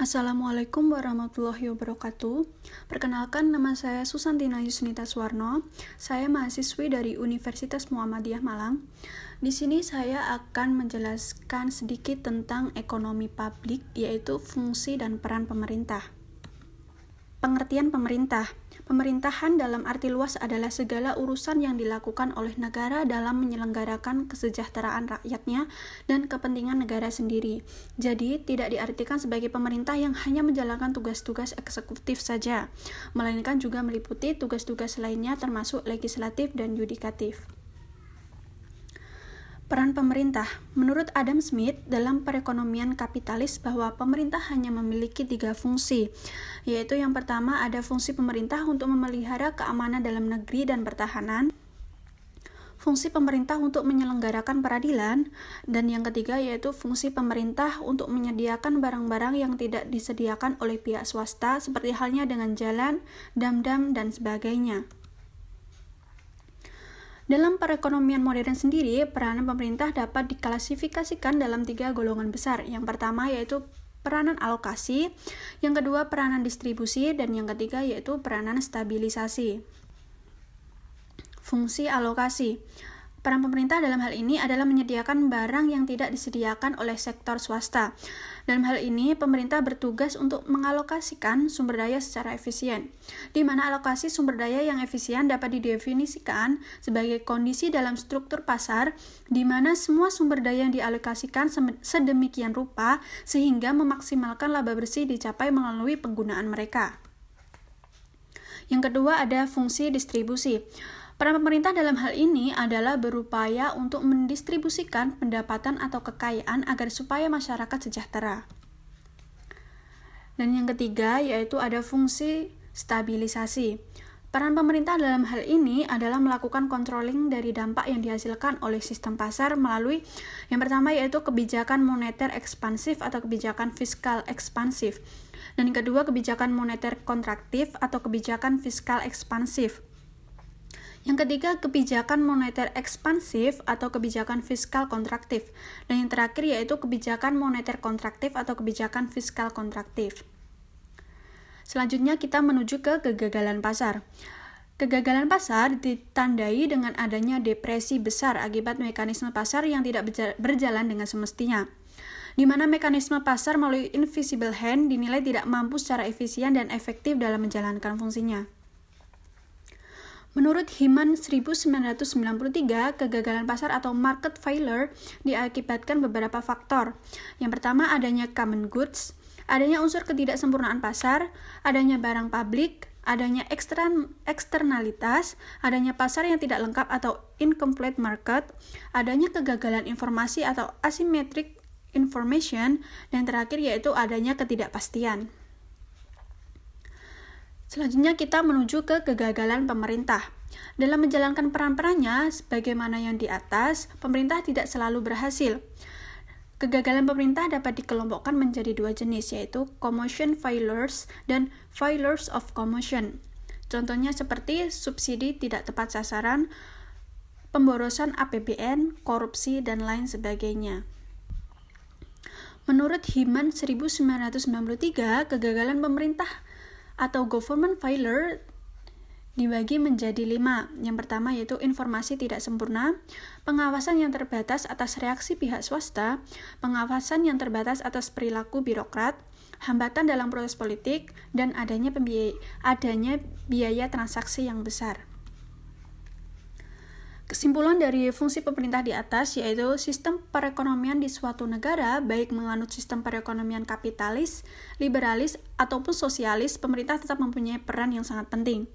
Assalamualaikum warahmatullahi wabarakatuh. Perkenalkan, nama saya Susantina Yusnita Suwarno. Saya mahasiswi dari Universitas Muhammadiyah Malang. Di sini saya akan menjelaskan sedikit tentang ekonomi publik, yaitu fungsi dan peran pemerintah. Pengertian pemerintah. Pemerintahan dalam arti luas adalah segala urusan yang dilakukan oleh negara dalam menyelenggarakan kesejahteraan rakyatnya dan kepentingan negara sendiri. Jadi, tidak diartikan sebagai pemerintah yang hanya menjalankan tugas-tugas eksekutif saja, melainkan juga meliputi tugas-tugas lainnya termasuk legislatif dan yudikatif. Peran pemerintah. Menurut Adam Smith, dalam perekonomian kapitalis bahwa pemerintah hanya memiliki 3 fungsi, yaitu yang pertama ada fungsi pemerintah untuk memelihara keamanan dalam negeri dan pertahanan, fungsi pemerintah untuk menyelenggarakan peradilan, dan yang ketiga yaitu fungsi pemerintah untuk menyediakan barang-barang yang tidak disediakan oleh pihak swasta seperti halnya dengan jalan, dam-dam, dan sebagainya. Dalam perekonomian modern sendiri, peranan pemerintah dapat diklasifikasikan dalam 3 golongan besar. Yang pertama yaitu peranan alokasi, yang kedua peranan distribusi, dan yang ketiga yaitu peranan stabilisasi. Fungsi alokasi. Peran pemerintah dalam hal ini adalah menyediakan barang yang tidak disediakan oleh sektor swasta. Dalam hal ini, pemerintah bertugas untuk mengalokasikan sumber daya secara efisien, di mana alokasi sumber daya yang efisien dapat didefinisikan sebagai kondisi dalam struktur pasar, di mana semua sumber daya yang dialokasikan sedemikian rupa sehingga memaksimalkan laba bersih dicapai melalui penggunaan mereka. Yang kedua ada fungsi distribusi. Peran pemerintah dalam hal ini adalah berupaya untuk mendistribusikan pendapatan atau kekayaan agar supaya masyarakat sejahtera. Dan yang ketiga yaitu ada fungsi stabilisasi. Peran pemerintah dalam hal ini adalah melakukan controlling dari dampak yang dihasilkan oleh sistem pasar melalui yang pertama yaitu kebijakan moneter ekspansif atau kebijakan fiskal ekspansif. Dan yang kedua kebijakan moneter kontraktif atau kebijakan fiskal ekspansif. Yang ketiga, kebijakan moneter ekspansif atau kebijakan fiskal kontraktif. Dan yang terakhir yaitu kebijakan moneter kontraktif atau kebijakan fiskal kontraktif. Selanjutnya kita menuju ke kegagalan pasar. Kegagalan pasar ditandai dengan adanya depresi besar akibat mekanisme pasar yang tidak berjalan dengan semestinya, di mana mekanisme pasar melalui invisible hand dinilai tidak mampu secara efisien dan efektif dalam menjalankan fungsinya. Menurut Himan 1993, kegagalan pasar atau market failure diakibatkan beberapa faktor. Yang pertama adanya common goods, adanya unsur ketidaksempurnaan pasar, adanya barang publik, adanya eksternalitas, adanya pasar yang tidak lengkap atau incomplete market, adanya kegagalan informasi atau asymmetric information, dan terakhir yaitu adanya ketidakpastian. Selanjutnya kita menuju ke kegagalan pemerintah. Dalam menjalankan peran-perannya, sebagaimana yang di atas, pemerintah tidak selalu berhasil. Kegagalan pemerintah dapat dikelompokkan menjadi 2 jenis, yaitu commotion failures dan failures of commotion. Contohnya seperti subsidi tidak tepat sasaran, pemborosan APBN, korupsi, dan lain sebagainya. Menurut Himan 1993, kegagalan pemerintah atau government failure dibagi menjadi 5. Yang pertama yaitu informasi tidak sempurna, pengawasan yang terbatas atas reaksi pihak swasta, pengawasan yang terbatas atas perilaku birokrat, hambatan dalam proses politik, dan adanya biaya transaksi yang besar. Kesimpulan dari fungsi pemerintah di atas yaitu sistem perekonomian di suatu negara, baik menganut sistem perekonomian kapitalis, liberalis, ataupun sosialis, pemerintah tetap mempunyai peran yang sangat penting.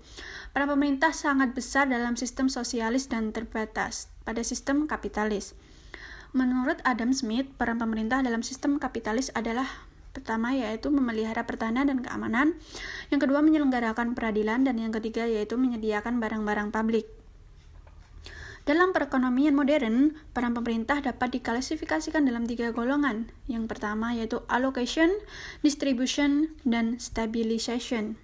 Peran pemerintah sangat besar dalam sistem sosialis dan terbatas pada sistem kapitalis. Menurut Adam Smith, peran pemerintah dalam sistem kapitalis adalah pertama yaitu memelihara pertahanan dan keamanan, yang kedua menyelenggarakan peradilan, dan yang ketiga yaitu menyediakan barang-barang publik. Dalam perekonomian modern, peran pemerintah dapat diklasifikasikan dalam 3 golongan. Yang pertama yaitu allocation, distribution, dan stabilization.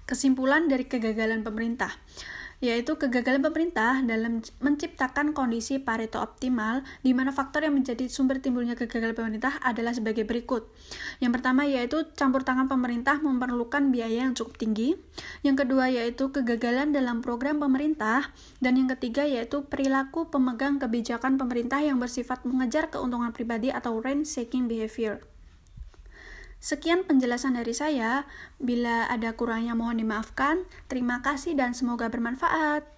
Kesimpulan dari kegagalan pemerintah. yaitu kegagalan pemerintah dalam menciptakan kondisi Pareto optimal, di mana faktor yang menjadi sumber timbulnya kegagalan pemerintah adalah sebagai berikut. Yang pertama yaitu campur tangan pemerintah memerlukan biaya yang cukup tinggi. Yang kedua yaitu kegagalan dalam program pemerintah. Dan yang ketiga yaitu perilaku pemegang kebijakan pemerintah yang bersifat mengejar keuntungan pribadi atau rent-seeking behavior. Sekian penjelasan dari saya. Bila ada kurangnya mohon dimaafkan. Terima kasih dan semoga bermanfaat.